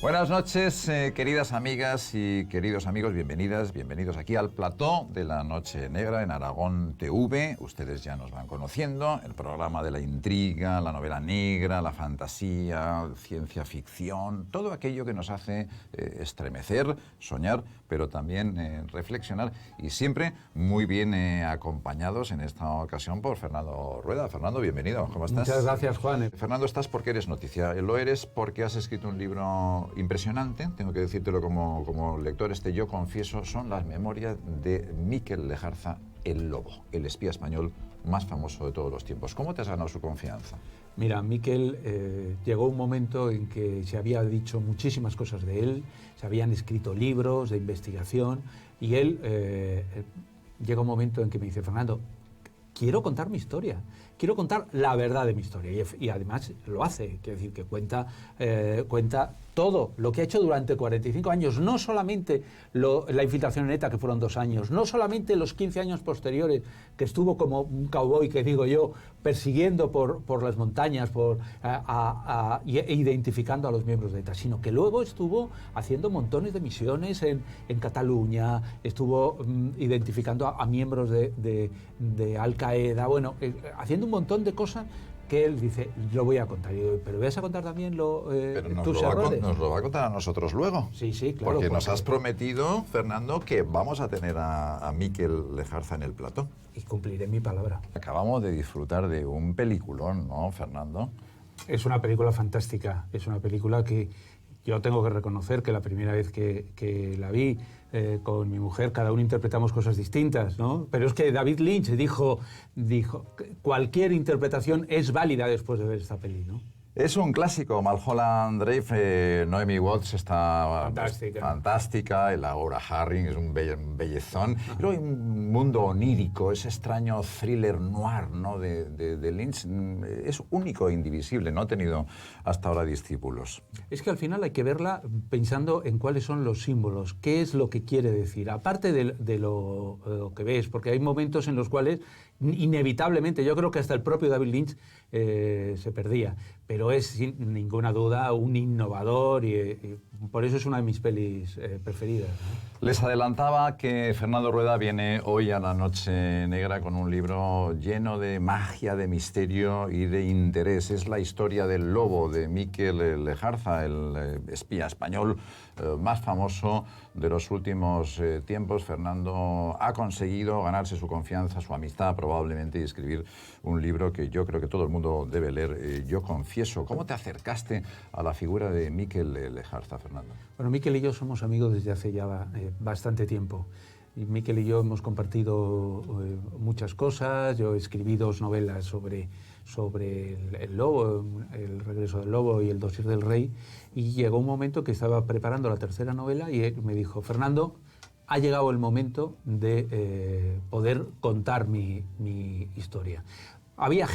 Buenas noches, queridas amigas y queridos amigos, bienvenidos aquí al plató de La Noche Negra en Aragón TV. Ustedes ya nos van conociendo, el programa de la intriga, la novela negra, la fantasía, ciencia ficción, todo aquello que nos hace estremecer, soñar, pero también reflexionar, y siempre muy bien acompañados en esta ocasión por Fernando Rueda. Fernando, bienvenido, ¿cómo estás? Muchas gracias, Juan. Fernando, estás porque eres noticia, lo eres porque has escrito un libro impresionante, tengo que decírtelo como lector. Yo confieso, son las memorias de Miquel Lejarza, el Lobo, el espía español más famoso de todos los tiempos. ¿Cómo te has ganado su confianza? Mira, Miquel, llegó un momento en que se había dicho muchísimas cosas de él, se habían escrito libros de investigación, y él llega un momento en que me dice: Fernando, quiero contar mi historia, quiero contar la verdad de mi historia, y además lo hace, quiere decir que cuenta todo lo que ha hecho durante 45 años, no solamente la infiltración en ETA, que fueron 2 años, no solamente los 15 años posteriores, que estuvo como un cowboy, que digo yo, persiguiendo por las montañas, identificando a los miembros de ETA, sino que luego estuvo haciendo montones de misiones en Cataluña, estuvo identificando a miembros de Al-Qaeda, bueno, haciendo un montón de cosas que él dice: lo voy a contar. Y digo: ¿pero vas a contar también tus errores? Nos lo va a contar a nosotros luego. Sí, claro. Porque nos has prometido, Fernando, que vamos a tener a Miquel Lejarza en el plató. Y cumpliré mi palabra. Acabamos de disfrutar de un peliculón, ¿no, Fernando? Es una película fantástica, es una película que yo tengo que reconocer que la primera vez que la vi con mi mujer, cada uno interpretamos cosas distintas, ¿no? Pero es que David Lynch dijo, cualquier interpretación es válida después de ver esta peli, ¿no? Es un clásico. Mulholland Drive, Naomi Watts está fantástica, y Laura Harring es un bellezón. Pero hay un mundo onírico, ese extraño thriller noir, ¿no?, de Lynch. Es único e indivisible, no ha tenido hasta ahora discípulos. Es que al final hay que verla pensando en cuáles son los símbolos, qué es lo que quiere decir, aparte de lo que ves, porque hay momentos en los cuales inevitablemente, yo creo que hasta el propio David Lynch se perdía, pero es sin ninguna duda un innovador, y por eso es una de mis pelis preferidas, ¿no? Les adelantaba que Fernando Rueda viene hoy a La Noche Negra con un libro lleno de magia, de misterio y de interés. Es la historia del Lobo, de Miquel Lejarza, el espía español más famoso de los últimos tiempos. Fernando ha conseguido ganarse su confianza, su amistad probablemente, y escribir un libro que yo creo que todo el mundo debe leer. Yo confieso, ¿cómo te acercaste a la figura de Miquel Lejarza, Fernando? Bueno, Miquel y yo somos amigos desde hace ya bastante tiempo. Y Miquel y yo hemos compartido muchas cosas. Yo escribí 2 novelas sobre el lobo, El regreso del lobo y El dossier del rey, y llegó un momento que estaba preparando la 3ª novela y él me dijo: Fernando, ha llegado el momento de poder contar mi historia. Había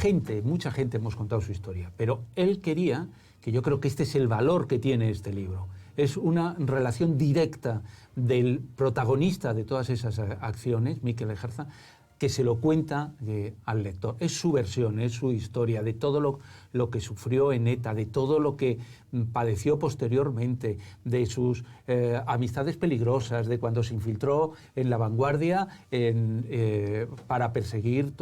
mucha gente hemos contado su historia, pero él quería, que yo creo que este es el valor que tiene este libro, es una relación directa del protagonista de todas esas acciones, Miquel Lejarza, que se lo cuenta al lector. Es su versión, es su historia, de todo lo que sufrió en ETA, de todo lo que padeció posteriormente, de sus amistades peligrosas, de cuando se infiltró en La Vanguardia para perseguir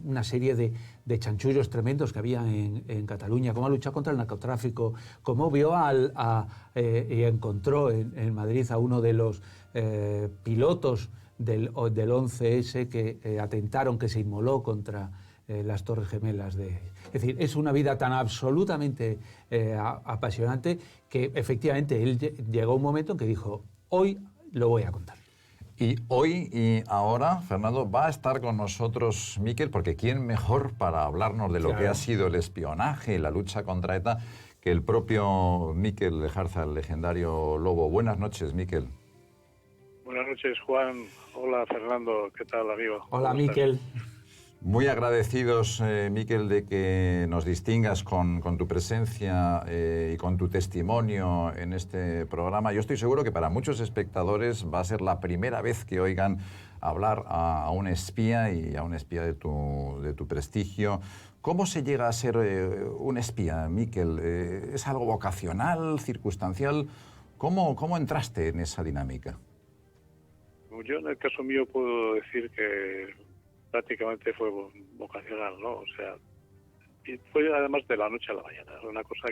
una serie de chanchullos tremendos que había en Cataluña, cómo ha luchado contra el narcotráfico, cómo vio y encontró en Madrid a uno de los pilotos del 11S que atentaron, que se inmoló contra las Torres Gemelas. Es decir, es una vida tan absolutamente apasionante que efectivamente él llegó un momento en que dijo: hoy lo voy a contar. Y hoy y ahora, Fernando, va a estar con nosotros Miquel, porque ¿quién mejor para hablarnos de lo que ha sido el espionaje y la lucha contra ETA que el propio Miquel Lejarza, el legendario Lobo? Buenas noches, Miquel. Buenas noches, Juan. Hola, Fernando. ¿Qué tal, amigo? Hola, Miquel. Muy agradecidos, Miquel, de que nos distingas con tu presencia y con tu testimonio en este programa. Yo estoy seguro que para muchos espectadores va a ser la primera vez que oigan hablar a un espía, y a un espía de tu prestigio. ¿Cómo se llega a ser un espía, Miquel? ¿Es algo vocacional, circunstancial, ¿Cómo entraste en esa dinámica? Yo en el caso mío puedo decir que prácticamente fue vocacional, ¿no? O sea, y fue además de la noche a la mañana. Es una cosa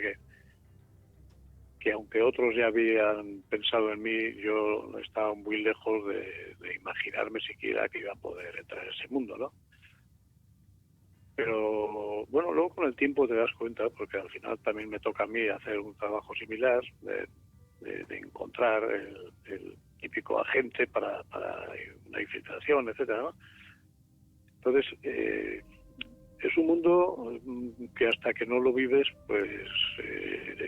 que aunque otros ya habían pensado en mí, yo estaba muy lejos de imaginarme siquiera que iba a poder entrar en ese mundo, ¿no? Pero bueno, luego con el tiempo te das cuenta, porque al final también me toca a mí hacer un trabajo similar, de encontrar el típico agente para una infiltración, etcétera, ¿no? Entonces, es un mundo que hasta que no lo vives, pues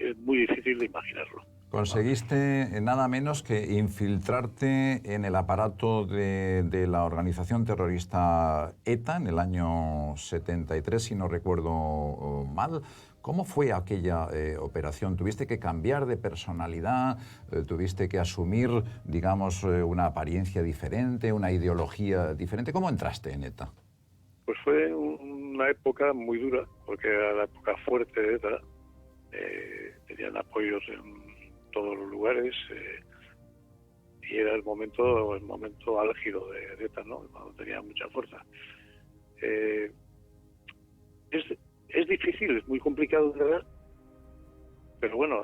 es muy difícil de imaginarlo. Conseguiste nada menos que infiltrarte en el aparato de la organización terrorista ETA en el año 73, si no recuerdo mal. ¿Cómo fue aquella operación? ¿Tuviste que cambiar de personalidad? ¿Tuviste que asumir, digamos, una apariencia diferente, una ideología diferente? ¿Cómo entraste en ETA? Pues fue una época muy dura, porque era la época fuerte de ETA. Tenían apoyos en todos los lugares y era el momento álgido de ETA, ¿no? Cuando tenía mucha fuerza. Es difícil, es muy complicado de ver, pero bueno,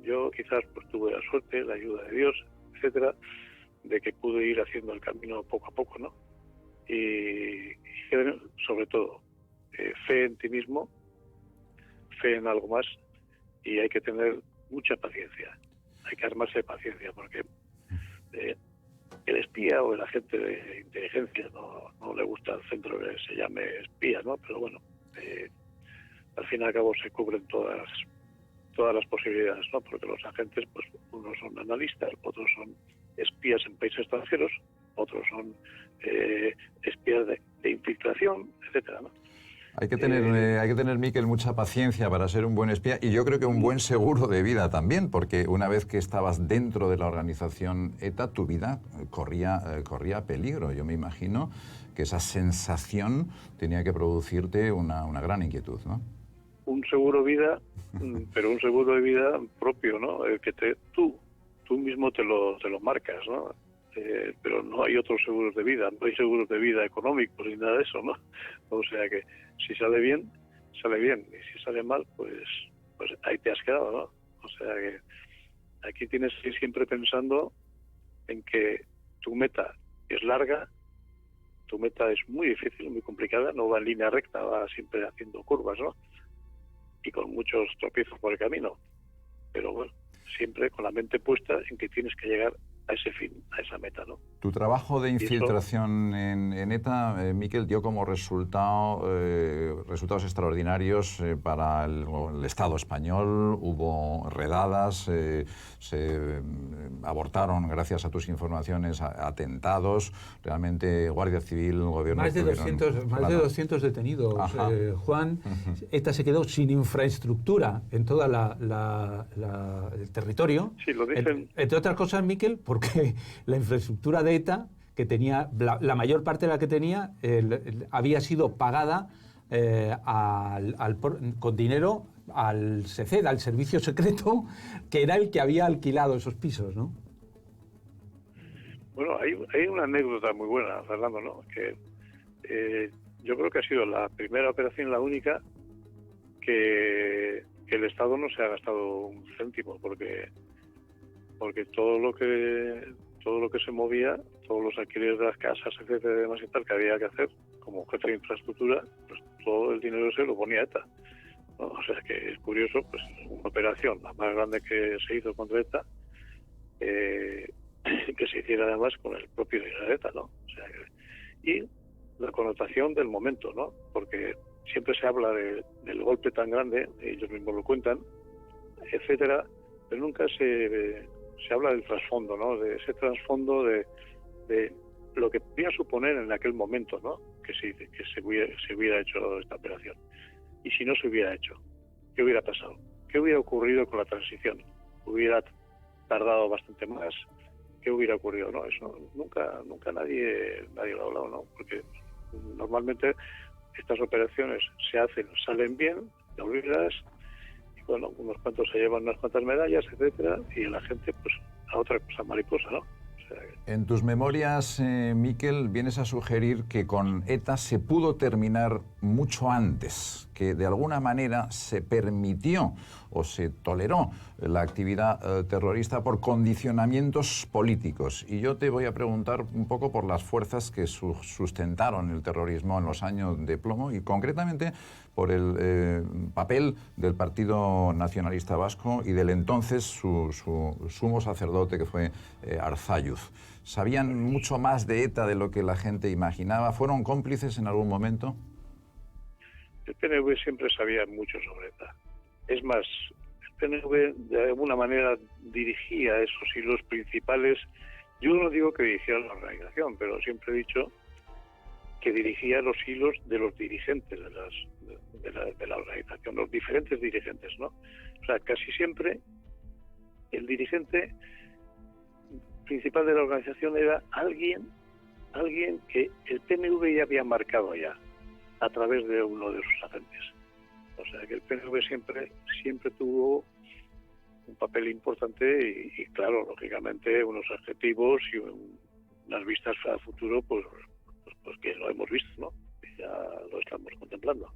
yo quizás pues tuve la suerte, la ayuda de Dios, etcétera, de que pude ir haciendo el camino poco a poco, ¿no? Y sobre todo fe en ti mismo, fe en algo más, y hay que tener mucha paciencia. Hay que armarse de paciencia, porque el espía o el agente de inteligencia no le gusta el centro que se llame espía, ¿no? Pero bueno, al fin y al cabo se cubren todas las posibilidades, ¿no? Porque los agentes, pues unos son analistas, otros son espías en países extranjeros, otros son espías de infiltración, etcétera, ¿no? Hay que tener, Miquel, mucha paciencia para ser un buen espía y yo creo que un buen seguro de vida también, porque una vez que estabas dentro de la organización ETA, tu vida corría peligro. Yo me imagino que esa sensación tenía que producirte una gran inquietud, ¿no? Un seguro de vida, pero un seguro de vida propio, ¿no? El que tú mismo te lo marcas, ¿no? Pero no hay otros seguros de vida, no hay seguros de vida económicos ni nada de eso, ¿no? O sea que si sale bien, sale bien, y si sale mal, pues ahí te has quedado, ¿no? O sea que aquí tienes que ir siempre pensando en que tu meta es larga, tu meta es muy difícil, muy complicada, no va en línea recta, va siempre haciendo curvas, ¿no? Y con muchos tropiezos por el camino, pero bueno, siempre con la mente puesta en que tienes que llegar a ese fin, a esa meta, ¿no? Tu trabajo de infiltración en ETA, Miquel, dio como resultados extraordinarios para el Estado español. Hubo redadas, se abortaron, gracias a tus informaciones, atentados. Realmente, Guardia Civil, Gobierno... Más de 200 detenidos, Juan. ETA se quedó sin infraestructura en toda el territorio. Sí, lo dicen. Entre otras cosas, Miquel, porque la infraestructura de ETA, que tenía la mayor parte de la que tenía, había sido pagada con dinero al SECED, al servicio secreto, que era el que había alquilado esos pisos, ¿no? Bueno, hay una anécdota muy buena, Fernando, ¿no? Que yo creo que ha sido la primera operación, la única, que el Estado no se ha gastado un céntimo, porque todo lo que se movía, todos los alquileres de las casas, etcétera, y demás y tal, que había que hacer como jefe de infraestructura, pues todo el dinero se lo ponía ETA, ¿no? O sea que es curioso, pues una operación, la más grande que se hizo contra ETA, que se hiciera además con el propio dinero de ETA, ¿no? O sea, y la connotación del momento, ¿no? Porque siempre se habla del golpe tan grande, ellos mismos lo cuentan, etcétera, pero nunca se habla del trasfondo, ¿no? De ese trasfondo de lo que podía suponer en aquel momento, ¿no? Que se hubiera hecho esta operación. Y si no se hubiera hecho, ¿qué hubiera pasado? ¿Qué hubiera ocurrido con la transición? ¿Hubiera tardado bastante más? ¿Qué hubiera ocurrido? No, eso nunca nadie lo ha hablado, ¿no? Porque normalmente estas operaciones salen bien, te olvidas, y bueno, unos cuantos se llevan unas cuantas medallas, etcétera, y la gente pues a otra cosa mariposa, ¿no? En tus memorias, Miquel, vienes a sugerir que con ETA se pudo terminar mucho antes, que de alguna manera se permitió o se toleró la actividad terrorista por condicionamientos políticos. Y yo te voy a preguntar un poco por las fuerzas que sustentaron el terrorismo en los años de plomo y concretamente por el papel del Partido Nacionalista Vasco y del entonces su sumo sacerdote, que fue Arzalluz. ¿Sabían mucho más de ETA de lo que la gente imaginaba? ¿Fueron cómplices en algún momento? El PNV siempre sabía mucho sobre ETA. Es más, el PNV de alguna manera dirigía esos hilos principales. Yo no digo que dirigiera la organización, pero siempre he dicho que dirigía los hilos de los dirigentes de la organización, los diferentes dirigentes, ¿no? O sea, casi siempre el dirigente principal de la organización era alguien que el PNV ya había marcado ya a través de uno de sus agentes. O sea, que el PNV siempre tuvo un papel importante y claro, lógicamente, unos objetivos y unas vistas a futuro, pues que lo hemos visto, ¿no? Ya lo estamos contemplando.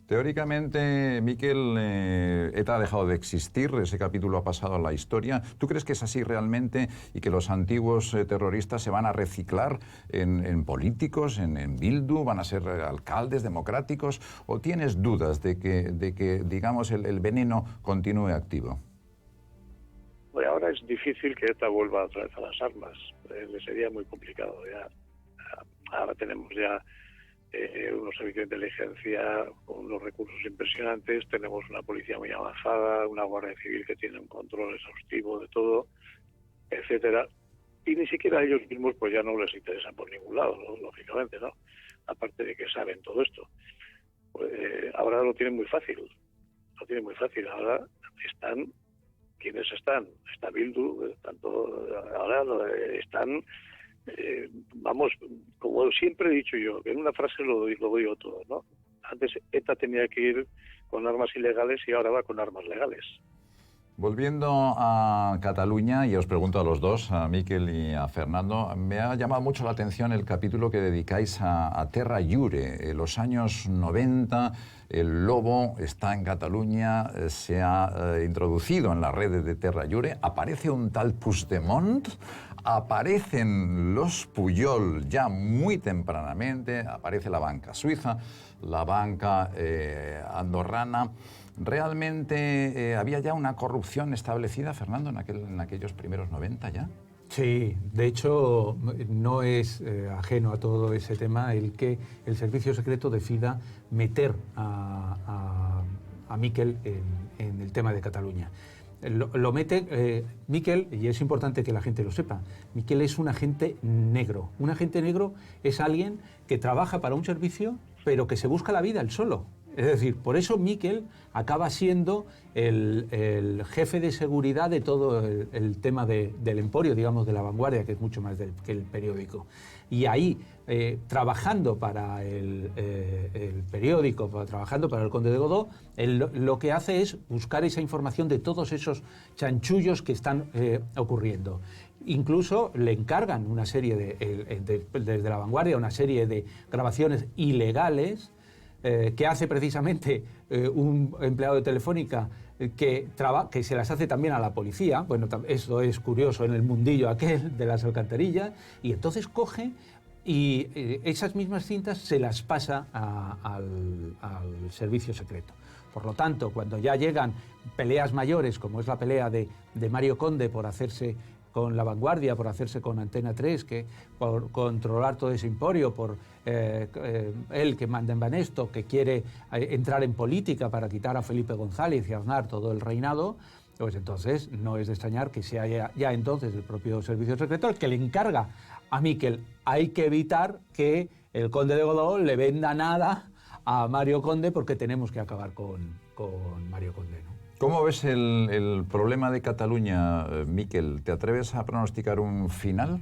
Teóricamente, Miquel, ETA ha dejado de existir, ese capítulo ha pasado a la historia. ¿Tú crees que es así realmente y que los antiguos terroristas se van a reciclar en políticos, en Bildu, van a ser alcaldes democráticos? ¿O tienes dudas de que digamos, el veneno continúe activo? Bueno, ahora es difícil que ETA vuelva otra vez a las armas. Le sería muy complicado ya. Ahora tenemos ya unos servicios de inteligencia con unos recursos impresionantes, tenemos una policía muy avanzada, una Guardia Civil que tiene un control exhaustivo de todo, etcétera, y ni siquiera a ellos mismos pues ya no les interesa por ningún lado, ¿no? Lógicamente, ¿no? Aparte de que saben todo esto. Pues, ahora lo tienen muy fácil, ahora están, ¿quiénes están? Está Bildu, ahora están... vamos, como siempre he dicho yo, en una frase lo digo todo, ¿no? Antes ETA tenía que ir con armas ilegales y ahora va con armas legales. Volviendo a Cataluña, y os pregunto a los dos, a Miquel y a Fernando, me ha llamado mucho la atención el capítulo que dedicáis a Terra Lliure. En los años 90, el lobo está en Cataluña, se ha introducido en las redes de Terra Lliure, aparece un tal Puigdemont, aparecen los Puyol ya muy tempranamente, aparece la banca suiza, la banca andorrana. ¿Realmente había ya una corrupción establecida, Fernando, en aquellos primeros 90 ya? Sí, de hecho no es ajeno a todo ese tema el que el servicio secreto decida meter a Miquel en el tema de Cataluña. Lo mete Miquel, y es importante que la gente lo sepa, Miquel es un agente negro. Un agente negro es alguien que trabaja para un servicio, pero que se busca la vida él solo. Es decir, por eso Miquel acaba siendo el jefe de seguridad de todo el tema del emporio, digamos, de La Vanguardia, que es mucho más que el periódico. Y ahí, trabajando para el periódico, trabajando para el Conde de Godó, él lo que hace es buscar esa información de todos esos chanchullos que están ocurriendo. Incluso le encargan una serie desde La Vanguardia, una serie de grabaciones ilegales que hace precisamente un empleado de Telefónica que se las hace también a la policía. Bueno, esto es curioso en el mundillo aquel de las alcantarillas, y entonces coge y esas mismas cintas se las pasa al servicio secreto. Por lo tanto, cuando ya llegan peleas mayores, como es la pelea de Mario Conde por hacerse con La Vanguardia, por hacerse con Antena 3, por controlar todo ese emporio, por él que manda en Banesto, que quiere entrar en política para quitar a Felipe González y Aznar todo el reinado, pues entonces no es de extrañar que sea ya entonces el propio servicio secreto el que le encarga a Miquel. Hay que evitar que el Conde de Godó le venda nada a Mario Conde, porque tenemos que acabar con Mario Conde, ¿no? ¿Cómo ves el problema de Cataluña, Miquel? ¿Te atreves a pronosticar un final?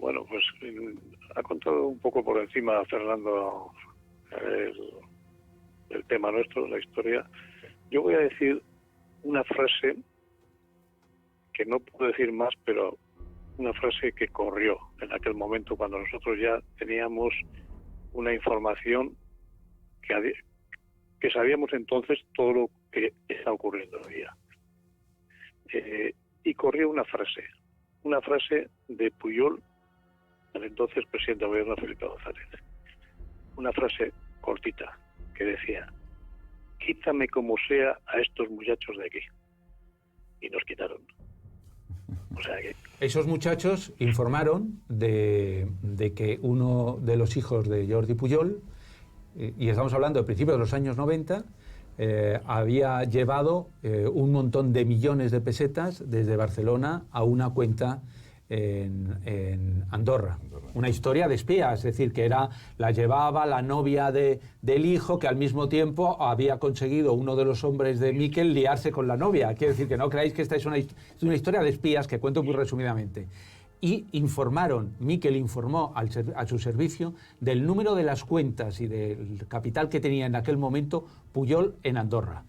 Bueno, pues ha contado un poco por encima Fernando el tema nuestro, la historia. Yo voy a decir una frase que no puedo decir más, pero una frase que corrió en aquel momento cuando nosotros ya teníamos una información que sabíamos entonces todo lo que está ocurriendo hoy día. Y corrió una frase de Pujol, el entonces presidente del gobierno Felipe González. Una frase cortita que decía: quítame como sea a estos muchachos de aquí. Y nos quitaron. O sea que... Esos muchachos informaron de que uno de los hijos de Jordi Pujol, y estamos hablando de principios de los años 90, había llevado un montón de millones de pesetas desde Barcelona a una cuenta en Andorra. Una historia de espías, es decir, que la llevaba la novia del hijo, que al mismo tiempo había conseguido uno de los hombres de Miquel liarse con la novia. Quiere decir que no creáis que esta es una historia de espías que cuento muy resumidamente. Y Miquel informó a su servicio del número de las cuentas y del capital que tenía en aquel momento Pujol en Andorra.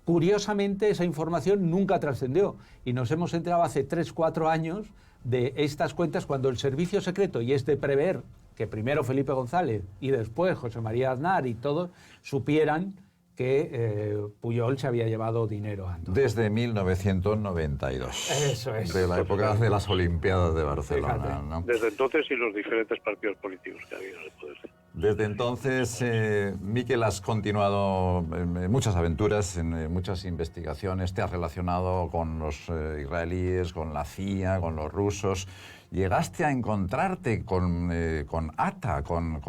Curiosamente, esa información nunca trascendió y nos hemos enterado hace 3-4 años de estas cuentas cuando el servicio secreto, y es de prever que primero Felipe González y después José María Aznar y todos supieran que Pujol se había llevado dinero a Andorra. Desde 1992. Eso es. De la época de las Olimpiadas de Barcelona, ¿no? Desde entonces y los diferentes partidos políticos que ha habido en el poder. Desde entonces, Miquel, has continuado en muchas aventuras, en muchas investigaciones, te has relacionado con los israelíes, con la CIA, con los rusos. Llegaste a encontrarte con Atta, con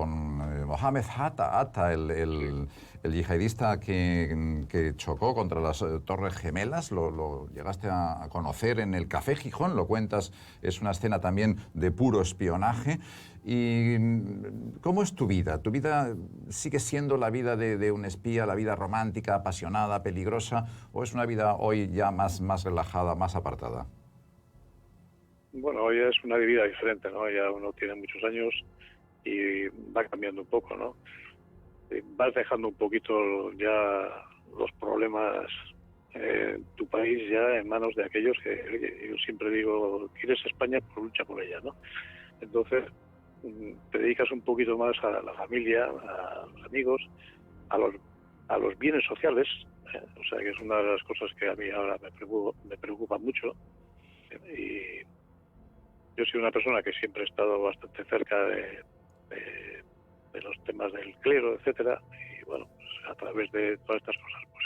Mohamed Atta, el yihadista que chocó contra las Torres Gemelas. Lo llegaste a conocer en el Café Gijón, lo cuentas, es una escena también de puro espionaje. ¿Y cómo es tu vida? ¿Tu vida sigue siendo la vida de un espía, la vida romántica, apasionada, peligrosa, o es una vida hoy ya más relajada, más apartada? Bueno, hoy es una vida diferente, ¿no? Ya uno tiene muchos años y va cambiando un poco, ¿no? Vas dejando un poquito ya los problemas en tu país ya en manos de aquellos que yo siempre digo, quieres España, pues lucha por ella, ¿no? Entonces te dedicas un poquito más a la familia, a los amigos, a los bienes sociales, o sea que es una de las cosas que a mí ahora me preocupa mucho. Y yo soy una persona que siempre he estado bastante cerca de los temas del clero, etcétera, y bueno, pues a través de todas estas cosas pues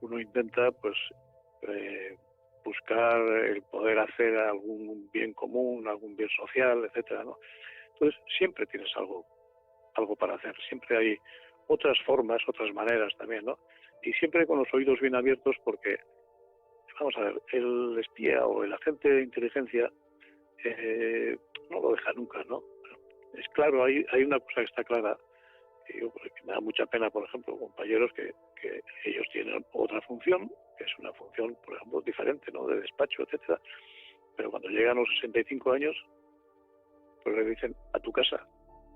uno intenta pues buscar el poder hacer algún bien común, algún bien social, etcétera, ¿no? Entonces siempre tienes algo para hacer, siempre hay otras formas, otras maneras también, ¿no? Y siempre con los oídos bien abiertos porque, vamos a ver, el espía o el agente de inteligencia no lo deja nunca, ¿no? Es claro, hay una cosa que está clara, que me da mucha pena, por ejemplo, compañeros que ellos tienen otra función, que es una función, por ejemplo, diferente, ¿no? De despacho, etcétera, pero cuando llegan los 65 años, pues le dicen a tu casa,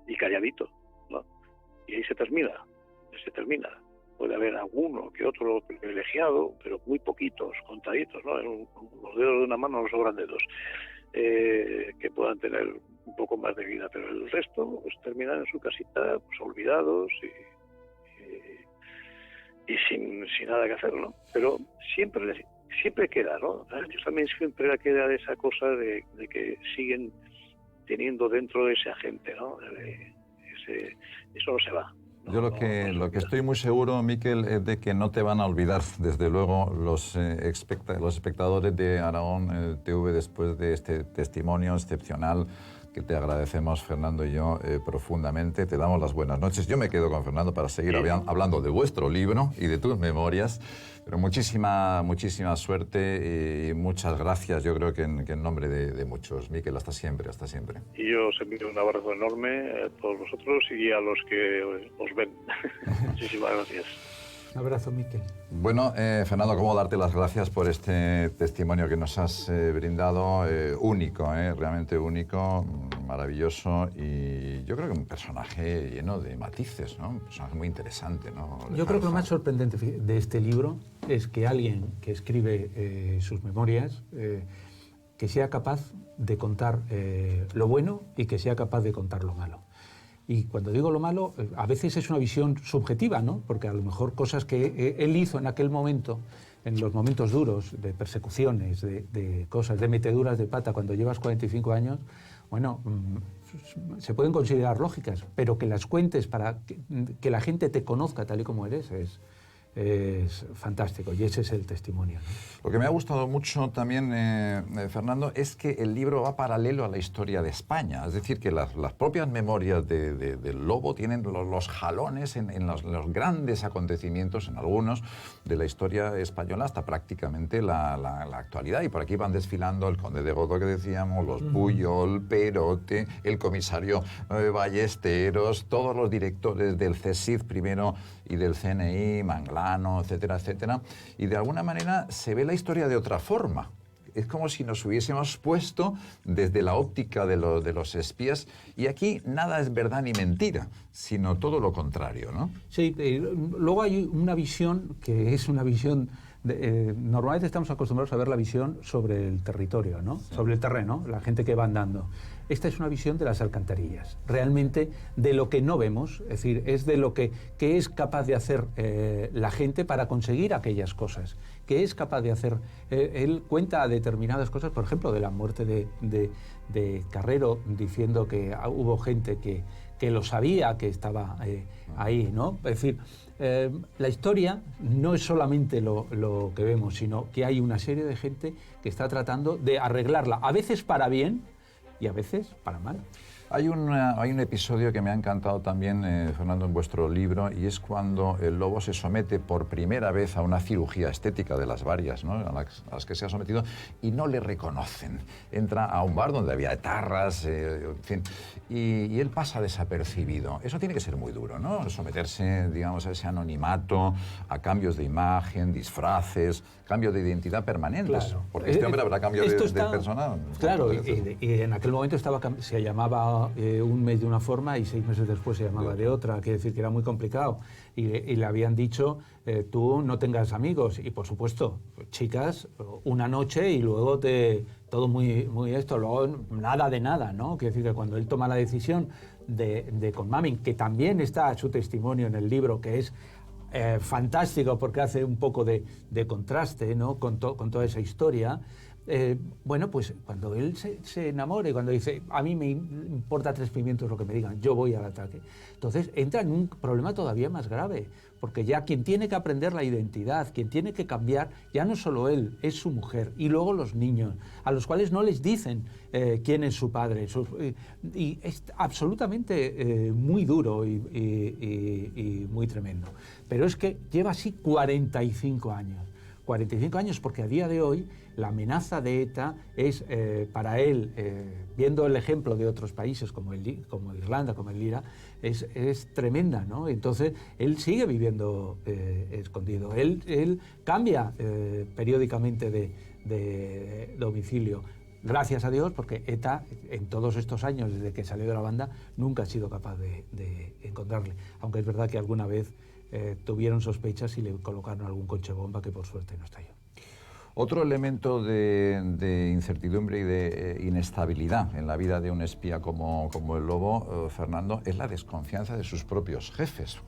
y calladito, ¿no? Y ahí se termina. Puede haber alguno que otro privilegiado, pero muy poquitos, contaditos, ¿no? Los dedos de una mano no sobran dedos, que puedan tener un poco más de vida, pero el resto pues terminan en su casita, pues olvidados y sin nada que hacer, ¿no? Pero siempre queda, ¿no? Yo también siempre queda de esa cosa de que siguen teniendo dentro de ese agente, ¿no? Eso no se va. Yo lo que estoy muy seguro, Miquel, es de que no te van a olvidar, desde luego, los espectadores de Aragón TV después de este testimonio excepcional que te agradecemos, Fernando y yo, profundamente. Te damos las buenas noches. Yo me quedo con Fernando para seguir hablando de vuestro libro y de tus memorias, pero muchísima suerte y muchas gracias, yo creo que en nombre de muchos. Miquel, hasta siempre, hasta siempre. Y yo os envío un abrazo enorme a todos vosotros y a los que os ven. Muchísimas gracias. Un abrazo, Miquel. Bueno, Fernando, ¿cómo darte las gracias por este testimonio que nos has brindado? Único, realmente único, maravilloso, y yo creo que un personaje lleno de matices, ¿no? Un personaje muy interesante, ¿no? Yo creo que lo más sorprendente de este libro es que alguien que escribe sus memorias que sea capaz de contar lo bueno y que sea capaz de contar lo malo. Y cuando digo lo malo, a veces es una visión subjetiva, ¿no? Porque a lo mejor cosas que él hizo en aquel momento, en los momentos duros de persecuciones, de cosas, de meteduras de pata, cuando llevas 45 años, bueno, se pueden considerar lógicas, pero que las cuentes para que la gente te conozca tal y como eres es fantástico, y ese es el testimonio, ¿no? Lo que me ha gustado mucho también, Fernando, es que el libro va paralelo a la historia de España. Es decir, que las propias memorias del Lobo tienen los jalones en los grandes acontecimientos, en algunos, de la historia española hasta prácticamente la actualidad. Y por aquí van desfilando el conde de Godó, que decíamos, los Puyol, Perote, el comisario Ballesteros, todos los directores del CSIC primero y del CNI, Manglano, etcétera, etcétera. Y de alguna manera se ve la historia de otra forma. Es como si nos hubiésemos puesto desde la óptica de los espías, y aquí nada es verdad ni mentira, sino todo lo contrario, ¿no? Sí, luego hay una visión que es una visión... normalmente estamos acostumbrados a ver la visión sobre el territorio, ¿no? Sí. Sobre el terreno, la gente que va andando. Esta es una visión de las alcantarillas, realmente de lo que no vemos, es decir, es de lo que es capaz de hacer la gente para conseguir aquellas cosas, que es capaz de hacer. Él cuenta determinadas cosas, por ejemplo, de la muerte de Carrero, diciendo que hubo gente que lo sabía, que estaba ahí, ¿no? Es decir, la historia no es solamente lo que vemos, sino que hay una serie de gente que está tratando de arreglarla, a veces para bien y a veces para mal. Hay un episodio que me ha encantado también, Fernando, en vuestro libro, y es cuando el Lobo se somete por primera vez a una cirugía estética de las varias, ¿no?, a las que se ha sometido, y no le reconocen. Entra a un bar donde había etarras, en fin, y él pasa desapercibido. Eso tiene que ser muy duro, ¿no? Someterse, digamos, a ese anonimato, a cambios de imagen, disfraces, cambios de identidad permanentes. Claro. Porque este hombre habrá cambio de persona. Claro, y en aquel momento se llamaba un mes de una forma y 6 meses después se llamaba de otra. Quiere decir que era muy complicado. Y le habían dicho, tú no tengas amigos. Y por supuesto, chicas, una noche y luego todo muy esto, luego nada de nada, ¿no? Quiere decir que cuando él toma la decisión de con Mamin, que también está su testimonio en el libro, que es fantástico porque hace un poco de contraste, ¿no?, con toda esa historia. Bueno, pues cuando él se enamore, cuando dice, a mí me importa 3 pimientos lo que me digan, yo voy al ataque, entonces entra en un problema todavía más grave, porque ya quien tiene que aprender la identidad, quien tiene que cambiar, ya no solo él, es su mujer, y luego los niños, a los cuales no les dicen quién es su padre, y es absolutamente muy duro y muy tremendo. Pero es que lleva así 45 años. 45 años, porque a día de hoy la amenaza de ETA es para él, viendo el ejemplo de otros países como Irlanda, como el IRA, es tremenda, ¿no? Entonces él sigue viviendo escondido. Él cambia periódicamente de domicilio. Gracias a Dios, porque ETA, en todos estos años desde que salió de la banda, nunca ha sido capaz de encontrarle. Aunque es verdad que alguna vez tuvieron sospechas y le colocaron algún coche bomba que por suerte no estalló. Otro elemento de incertidumbre y de inestabilidad en la vida de un espía como el Lobo, Fernando, es la desconfianza de sus propios jefes.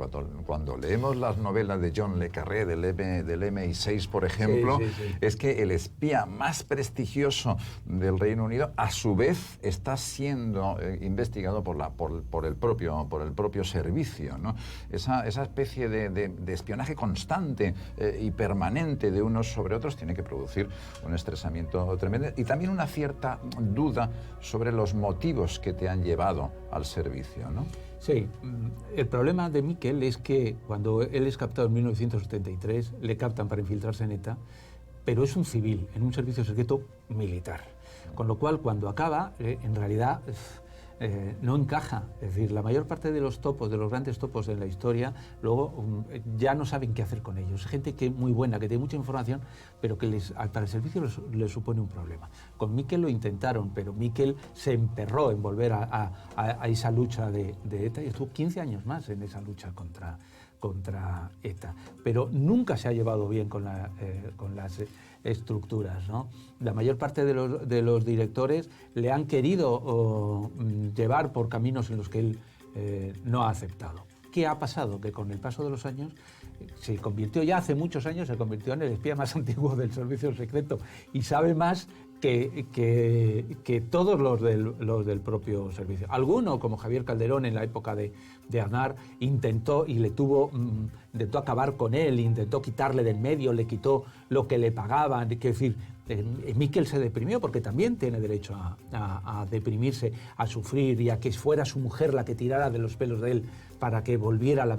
Cuando leemos las novelas de John le Carré, del MI6, por ejemplo, sí. Es que el espía más prestigioso del Reino Unido, a su vez, está siendo investigado por el propio servicio, ¿no? Esa especie de espionaje constante y permanente de unos sobre otros tiene que producir un estresamiento tremendo y también una cierta duda sobre los motivos que te han llevado al servicio, ¿no? Sí, el problema de Miquel es que cuando él es captado en 1973, le captan para infiltrarse en ETA, pero es un civil, en un servicio secreto militar. Con lo cual, cuando acaba, en realidad no encaja. Es decir, la mayor parte de los topos, de los grandes topos de la historia, luego ya no saben qué hacer con ellos. Gente que muy buena, que tiene mucha información, pero que para el servicio les supone un problema. Con Miquel lo intentaron, pero Miquel se emperró en volver a esa lucha de ETA y estuvo 15 años más en esa lucha contra ETA. Pero nunca se ha llevado bien con las estructuras, ¿no? La mayor parte de los directores le han querido llevar por caminos en los que él no ha aceptado. ¿Qué ha pasado? Que con el paso de los años se convirtió, ya hace muchos años, se convirtió en el espía más antiguo del servicio secreto y sabe más que todos los del propio servicio. Alguno, como Javier Calderón en la época de Aznar, intentó acabar con él, intentó quitarle del medio, le quitó lo que le pagaban. Es decir, Miquel se deprimió porque también tiene derecho a deprimirse, a sufrir y a que fuera su mujer la que tirara de los pelos de él para que volviera a la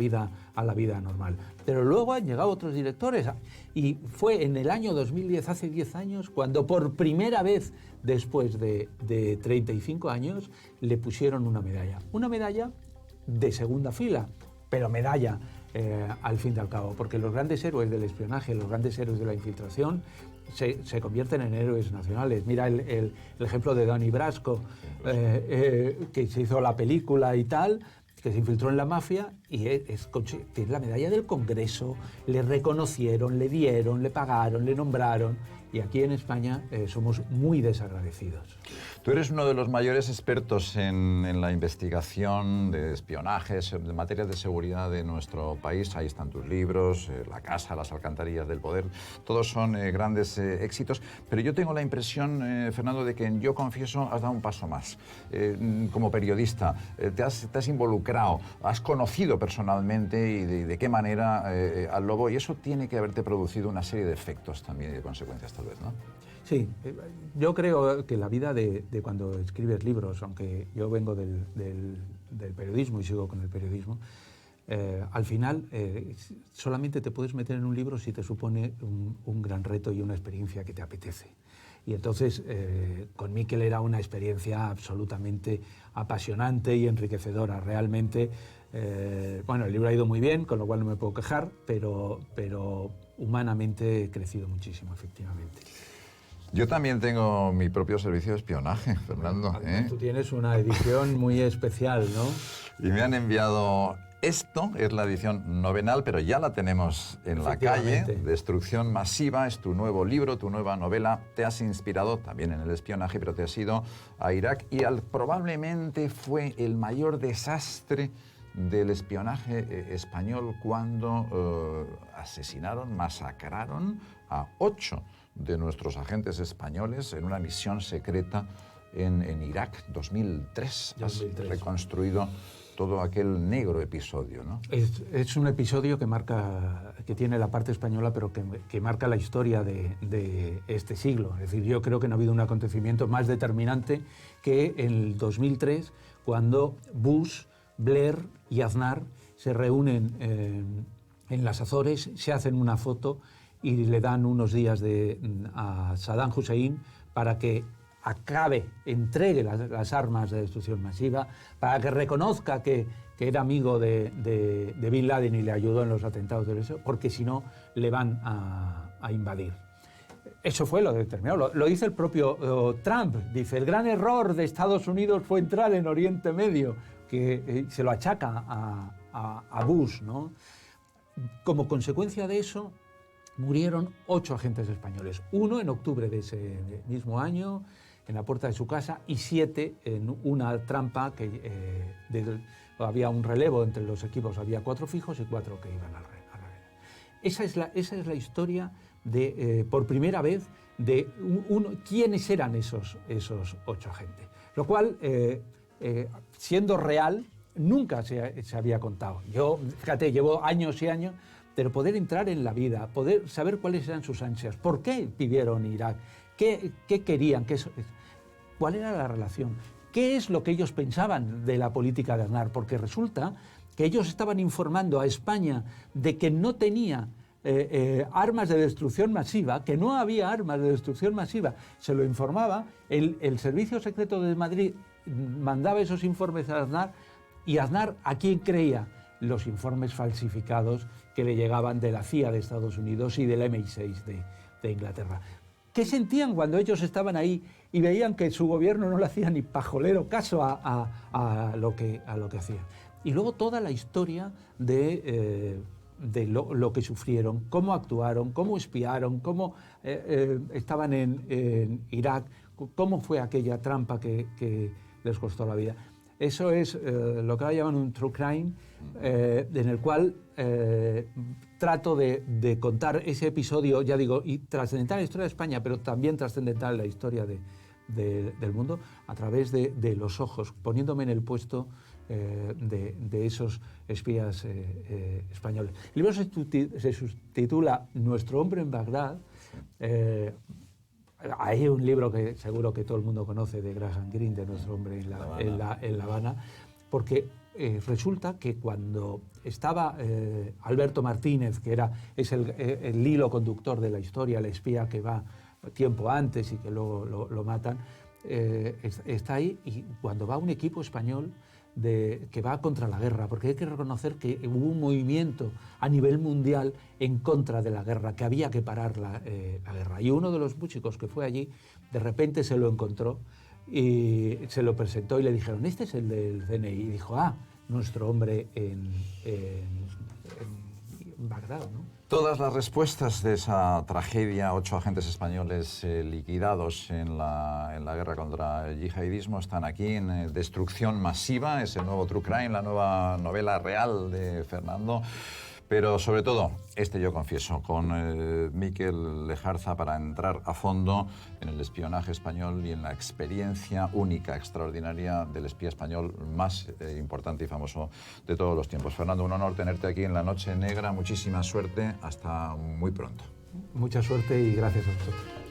vida normal. Pero luego han llegado otros directores y fue en el año 2010, hace 10 años, cuando por primera vez después de 35 años le pusieron una medalla de segunda fila, pero medalla al fin y al cabo, porque los grandes héroes del espionaje, los grandes héroes de la infiltración se convierten en héroes nacionales. Mira el ejemplo de Donnie Brasco, que se hizo la película y tal, que se infiltró en la mafia y tiene la medalla del Congreso, le reconocieron, le dieron, le pagaron, le nombraron, y aquí en España somos muy desagradecidos. Tú eres uno de los mayores expertos en la investigación de espionajes, de materias de seguridad de nuestro país. Ahí están tus libros, La Casa, Las Alcantarillas del Poder. Todos son grandes éxitos. Pero yo tengo la impresión, Fernando, de que Yo Confieso has dado un paso más. Como periodista, te has involucrado, has conocido personalmente y de qué manera al lobo. Y eso tiene que haberte producido una serie de efectos también y de consecuencias, tal vez, ¿no? Sí, yo creo que la vida de cuando escribes libros, aunque yo vengo del periodismo y sigo con el periodismo, al final solamente te puedes meter en un libro si te supone un gran reto y una experiencia que te apetece. Y entonces con Miquel era una experiencia absolutamente apasionante y enriquecedora. Realmente, bueno, el libro ha ido muy bien, con lo cual no me puedo quejar, pero humanamente he crecido muchísimo, efectivamente. Yo también tengo mi propio servicio de espionaje, Fernando. Tú tienes una edición muy especial, ¿no? Y me han enviado... Esto es la edición novenal, pero ya la tenemos en la calle. Destrucción Masiva es tu nuevo libro, tu nueva novela. Te has inspirado también en el espionaje, pero te has ido a Irak y probablemente fue el mayor desastre del espionaje español cuando asesinaron, masacraron a 8 de nuestros agentes españoles en una misión secreta en Irak, 2003. Has reconstruido todo aquel negro episodio, ¿no? Es un episodio que tiene la parte española, pero que marca la historia de este siglo. Es decir, yo creo que no ha habido un acontecimiento más determinante que en el 2003, cuando Bush, Blair y Aznar se reúnen en las Azores, se hacen una foto y le dan unos días a Saddam Hussein para que entregue las armas de destrucción masiva, para que reconozca que era amigo de Bin Laden y le ayudó en los atentados de eso, porque si no le van a invadir. Eso fue lo determinado. Lo dice el propio Trump. Dice, el gran error de Estados Unidos fue entrar en Oriente Medio, que se lo achaca a Bush, ¿no? Como consecuencia de eso, murieron 8 agentes españoles. 1 en octubre de ese mismo año, en la puerta de su casa, y 7 en una trampa que había un relevo entre los equipos, había 4 fijos y 4 que iban a la red. Esa es la historia de, por primera vez, de quiénes eran esos 8 agentes. Lo cual, siendo real, nunca se había contado. Yo, fíjate, llevo años y años, pero poder entrar en la vida, poder saber cuáles eran sus ansias, por qué vivieron Irak, qué querían, cuál era la relación, qué es lo que ellos pensaban de la política de Aznar, porque resulta que ellos estaban informando a España de que no tenía armas de destrucción masiva, que no había armas de destrucción masiva, se lo informaba, el Servicio Secreto de Madrid mandaba esos informes a Aznar, y Aznar, ¿a quién creía? Los informes falsificados que le llegaban de la CIA de Estados Unidos y del MI6 de Inglaterra. ¿Qué sentían cuando ellos estaban ahí y veían que su gobierno no le hacía ni pajolero caso a lo que hacía? Y luego toda la historia de de lo que sufrieron, cómo actuaron, cómo espiaron, cómo estaban en Irak, cómo fue aquella trampa que les costó la vida. Eso es lo que ahora llaman un true crime, en el cual trato de contar ese episodio, ya digo, y trascendental en la historia de España, pero también trascendental en la historia del mundo, a través de los ojos, poniéndome en el puesto de esos espías españoles. El libro se subtitula Nuestro hombre en Bagdad. Hay un libro que seguro que todo el mundo conoce, de Graham Greene, de Nuestro hombre en La Habana, porque resulta que cuando estaba Alberto Martínez, que es el hilo conductor de la historia, el espía que va tiempo antes y que luego lo matan, está ahí, y cuando va un equipo español que va contra la guerra, porque hay que reconocer que hubo un movimiento a nivel mundial en contra de la guerra, que había que parar la guerra. Y uno de los músicos que fue allí, de repente se lo encontró y se lo presentó y le dijeron, este es el del CNI. Y dijo, nuestro hombre en Bagdad, ¿no? Todas las respuestas de esa tragedia, 8 agentes españoles liquidados en la guerra contra el yihadismo, están aquí en Destrucción Masiva, es el nuevo True Crime, la nueva novela real de Fernando. Pero sobre todo, yo confieso, con Miquel Lejarza, para entrar a fondo en el espionaje español y en la experiencia única, extraordinaria del espía español más importante y famoso de todos los tiempos. Fernando, un honor tenerte aquí en La Noche Negra. Muchísima suerte. Hasta muy pronto. Mucha suerte y gracias a vosotros.